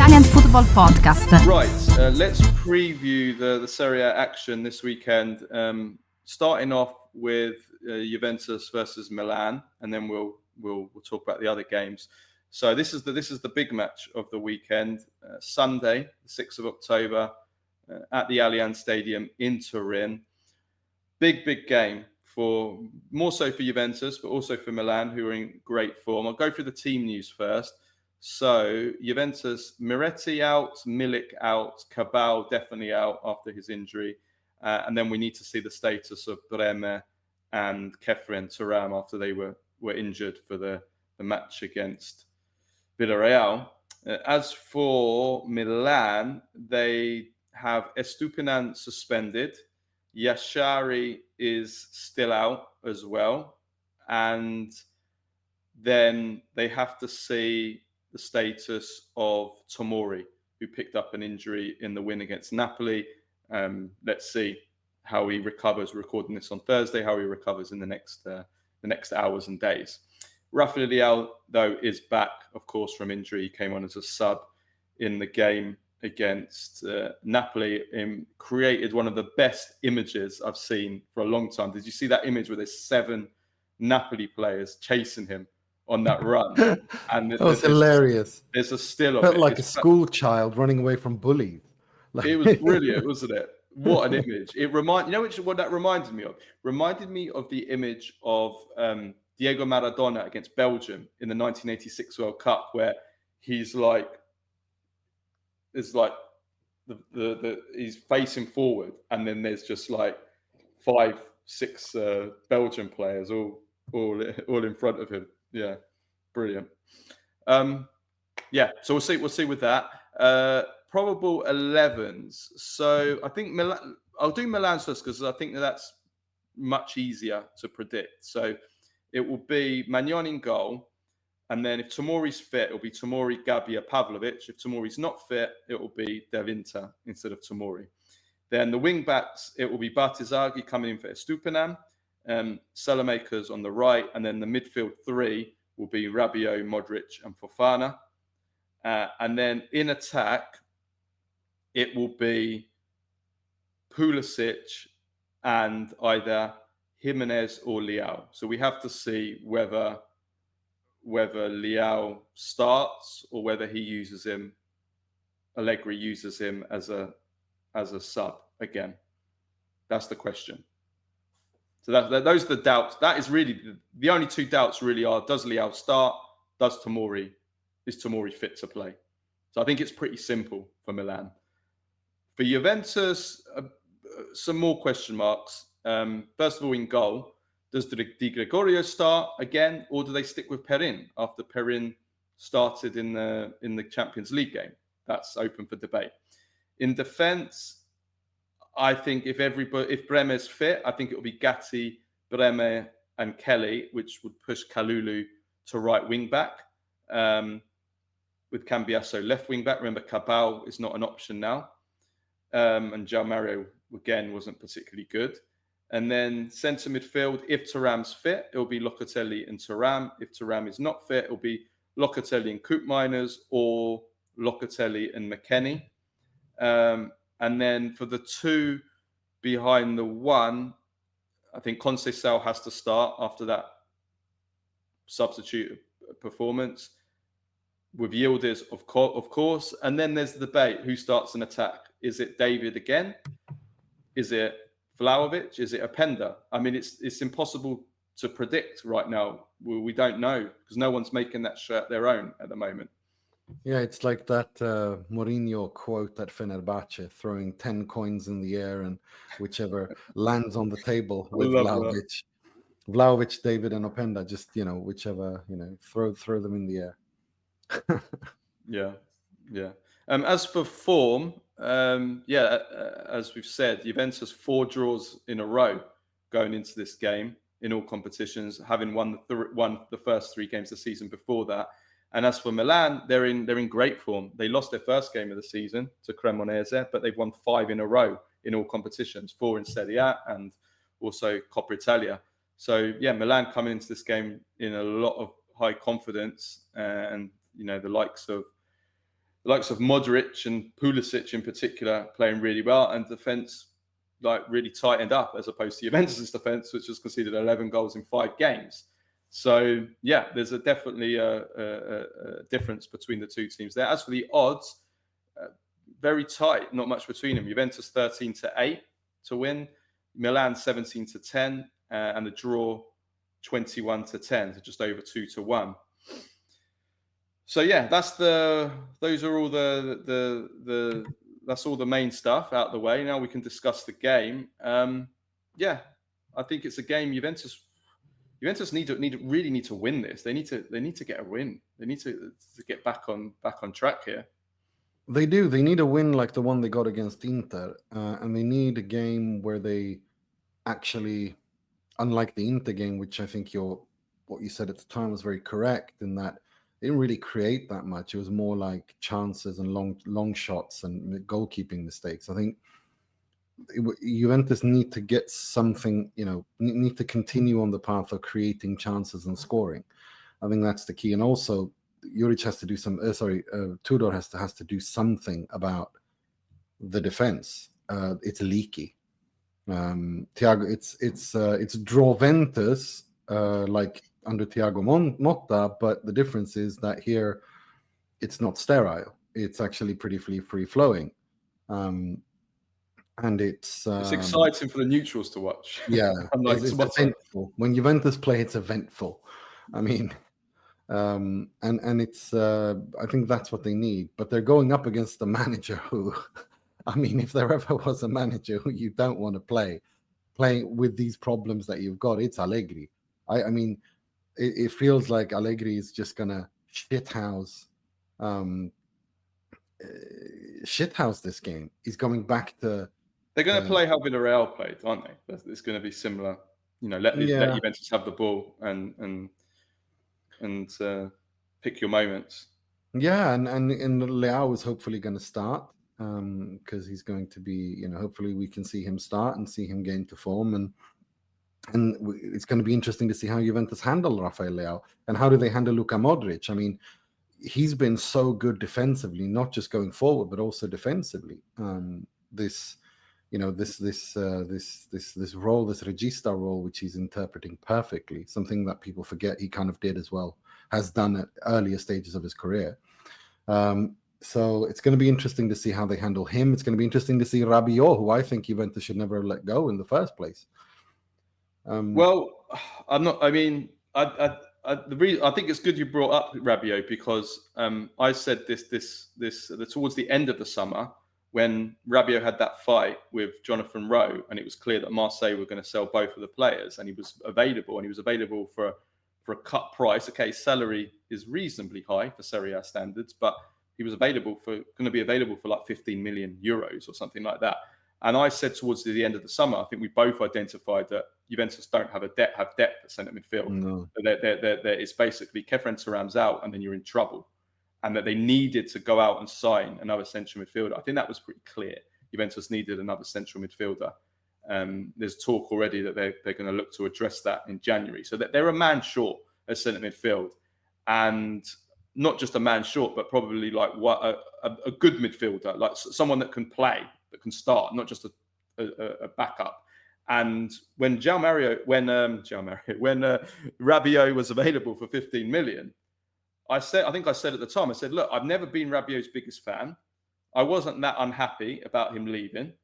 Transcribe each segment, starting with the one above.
Italian Football Podcast. Right, let's preview the Serie A action this weekend. Starting off with Juventus versus Milan, and then we'll talk about the other games. So this is the big match of the weekend. Sunday, the 6th of October, at the Allianz Stadium in Turin. Big game for more so for Juventus, but also for Milan, who are in great form. I'll go through the team news first. So Juventus, Miretti out, Milik out, Cabal definitely out after his injury. And then we need to see the status of Bremer and Kefren Thuram after they were injured for the match against Villarreal. As for Milan, they have Estupinan suspended. Yashari is still out as well. And then they have to see the status of Tomori, who picked up an injury in the win against Napoli. Let's see how he recovers. We're recording this on Thursday, how he recovers in the next hours and days. Rafael Leao, though, is back, of course, from injury. He came on as a sub in the game against Napoli and created one of the best images I've seen for a long time. Did you see that image where there's 7 Napoli players chasing him on that run? And that was hilarious. There's a still of Felt it. like a school child running away from bullies. It was brilliant, wasn't it? What an image! It what that reminded me of? Reminded me of the image of Diego Maradona against Belgium in the 1986 World Cup, where he's like, it's like he's facing forward, and then there's just like 5-6 Belgian players all in front of him. Yeah, brilliant. Yeah, so we'll see with that. Probable 11s. So I think I'll do Milan first because I think that's much easier to predict. So it will be Magnon in goal. And then if Tomori's fit, it'll be Tomori, Gabbia, Pavlovic. If Tomori's not fit, it will be De Vinter instead of Tomori. Then the wing backs, it will be Bartizaghi coming in for Estupinan, Salamakers on the right. And then the midfield 3 will be Rabiot, Modric and Fofana. And then in attack, it will be Pulisic and either Jimenez or Leao. So we have to see whether Leao starts or whether Allegri uses him as a sub again. That's the question. So those are the doubts. That is really the only 2 doubts really are: does Leao start? Is Tomori fit to play? So I think it's pretty simple for Milan. For Juventus, some more question marks. First of all, in goal, does Di Gregorio start again, or do they stick with Perin after Perin started in the Champions League game? That's open for debate. In defence, I think if Bremer's fit, I think it will be Gatti, Bremer, and Kelly, which would push Kalulu to right wing back. With Cambiasso left wing back. Remember, Cabal is not an option now. And João Mario, again, wasn't particularly good. And then centre midfield, if Thuram's fit, it'll be Locatelli and Thuram. If Thuram is not fit, it'll be Locatelli and Koopmeiners or Locatelli and McKennie. And then for the 2 behind the 1, I think Conceicao has to start after that substitute performance. With Yildiz, of course. And then there's the debate: who starts an attack? Is it David again? Is it Vlahovic? Is it Openda? I mean, it's impossible to predict right now. We don't know because no one's making that shirt their own at the moment. Yeah, it's like that Mourinho quote at Fenerbahce, throwing 10 coins in the air and whichever lands on the table with Vlahovic. Vlahovic, David, and Openda, just, whichever, throw them in the air. Yeah. As for form, as we've said, Juventus 4 draws in a row going into this game in all competitions, having won the first 3 games of the season before that. And as for Milan, they're in great form. They lost their first game of the season to Cremonese, but they've won 5 in a row in all competitions, 4 in Serie A and also Coppa Italia. So yeah, Milan coming into this game in a lot of high confidence, and the likes of the likes of Modric and Pulisic in particular playing really well, and defence like really tightened up as opposed to Juventus' defence, which has conceded 11 goals in 5 games. So yeah, there's definitely a difference between the two teams there. As for the odds, very tight, not much between them. Juventus 13-8 to win, Milan 17-10, and the draw 21-10, so just over 2-1. So yeah, those are all that's all the main stuff out of the way. Now we can discuss the game. Yeah, I think it's a game Juventus really need to win this. They need to get a win. They need to get back on track here. They do. They need a win like the one they got against Inter, and they need a game where they actually, unlike the Inter game, which I think what you said at the time was very correct in that they didn't really create that much. It was more like chances and long shots and goalkeeping mistakes. I think Juventus need to get something, need to continue on the path of creating chances and scoring. I think that's the key. And also, Juric has to do Tudor has to do something about the defense. It's leaky. Thiago, it's Droventus like under Thiago Motta, but the difference is that here it's not sterile. It's actually pretty free flowing, and it's exciting for the neutrals to watch. Yeah, it's eventful. When Juventus play, it's eventful. I mean, and it's I think that's what they need. But they're going up against a manager who, I mean, if there ever was a manager who you don't want to playing with these problems that you've got, it's Allegri. I mean, it feels like Allegri is just gonna shithouse this game. He's going back to. They're going to play how Villarreal played, aren't they? It's going to be similar. Let Juventus have the ball and pick your moments. Yeah, and Leao is hopefully going to start because he's going to be, hopefully we can see him start and see him gain to form, and it's going to be interesting to see how Juventus handle Rafael Leao and how do they handle Luka Modric. I mean, he's been so good defensively, not just going forward but also defensively. This role, this regista role, which he's interpreting perfectly, something that people forget he kind of did as well, has done at earlier stages of his career. So it's going to be interesting to see how they handle him. It's going to be interesting to see Rabiot, who I think Juventus should never let go in the first place. Well, I'm not. I mean, I think it's good you brought up Rabiot because I said this towards the end of the summer when Rabiot had that fight with Jonathan Rowe, and it was clear that Marseille were going to sell both of the players, and he was available for a cut price. Okay, salary is reasonably high for Serie A standards, but he was going to be available for like 15 million euros or something like that. And I said towards the end of the summer, I think we both identified that Juventus don't have depth at centre midfield. No. It's basically Kefren Turam's out, and then you're in trouble. And that they needed to go out and sign another central midfielder. I think that was pretty clear. Juventus needed another central midfielder. There's talk already that they're going to look to address that in January. So that they're a man short at centre midfield. And not just a man short, but probably like a good midfielder, like someone that can play, that can start, not just a backup. And when Rabiot was available for 15 million, I think I said at the time, look, I've never been Rabiot's biggest fan. I wasn't that unhappy about him leaving.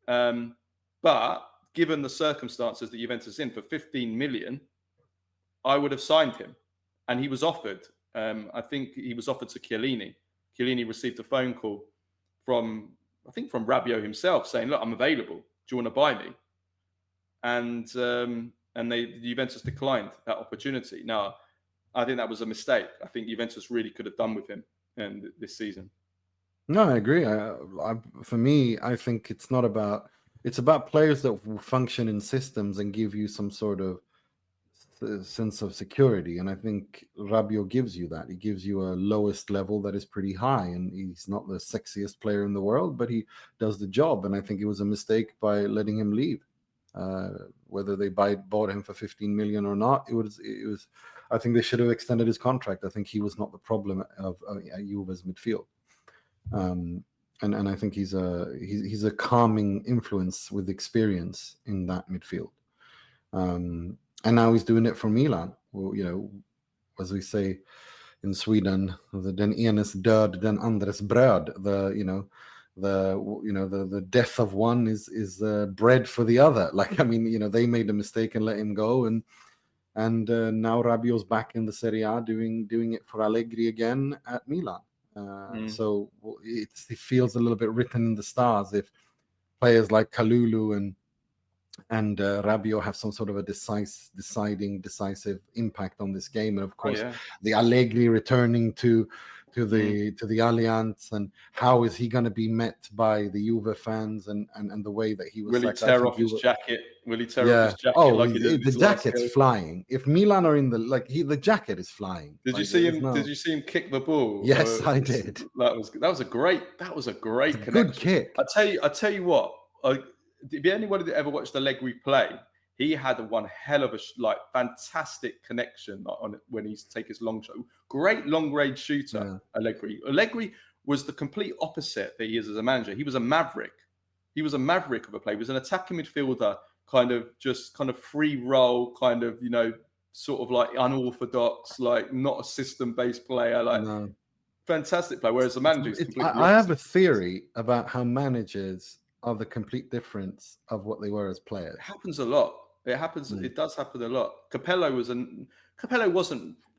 But given the circumstances that Juventus is in, for 15 million, I would have signed him. And he was offered. I think he was offered to Chiellini. Chiellini received a phone call from Rabiot himself saying, look, I'm available. Do you want to buy me? And Juventus declined that opportunity. Now, I think that was a mistake. I think Juventus really could have done with him this season. No, I agree. For me, I think it's about players that function in systems and give you some sort of sense of security. And I think Rabiot gives you that. He gives you a lowest level that is pretty high. And he's not the sexiest player in the world, but he does the job. And I think it was a mistake by letting him leave. Whether they bought him for 15 million or not, it was. I think they should have extended his contract. I think he was not the problem of Juve's midfield. And I think he's a calming influence with experience in that midfield. And now he's doing it for Milan. Well, as we say in Sweden, den enes död, den andres bröd. The death of one is bread for the other. Like, I mean, they made a mistake and let him go, and now Rabiot's back in the Serie A doing it for Allegri again at Milan. So it feels a little bit written in the stars if players like Kalulu and Rabiot have some sort of a decisive impact on this game. And of course, the Allegri returning to the Allianz, and how is he going to be met by the Juve fans, and the way that he was. Will he tear off his jacket? Will he tear off his jacket? Oh, like he did the jacket's flying. If Milan are in the jacket is flying. Did you see him? Did you see him kick the ball? Yes, I did. That was a great connection. Good kick. I tell you what. If anybody that ever watched Allegri play, he had one hell of a fantastic connection on it when he's take his long shot. Great long range shooter, Allegri. Allegri was the complete opposite that he is as a manager. He was a maverick. He was a maverick of a player. He was an attacking midfielder, kind of free roll, sort of like unorthodox, like not a system based player, fantastic player. Whereas the manager is completely opposite. I have a theory about how managers are the complete difference of what they were as players. It happens a lot. It happens. It does happen a lot. Capello wasn't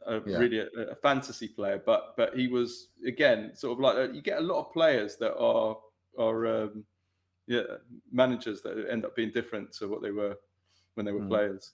really a fantasy player, but he was, again, sort of like you get a lot of players that are managers that end up being different to what they were when they were players.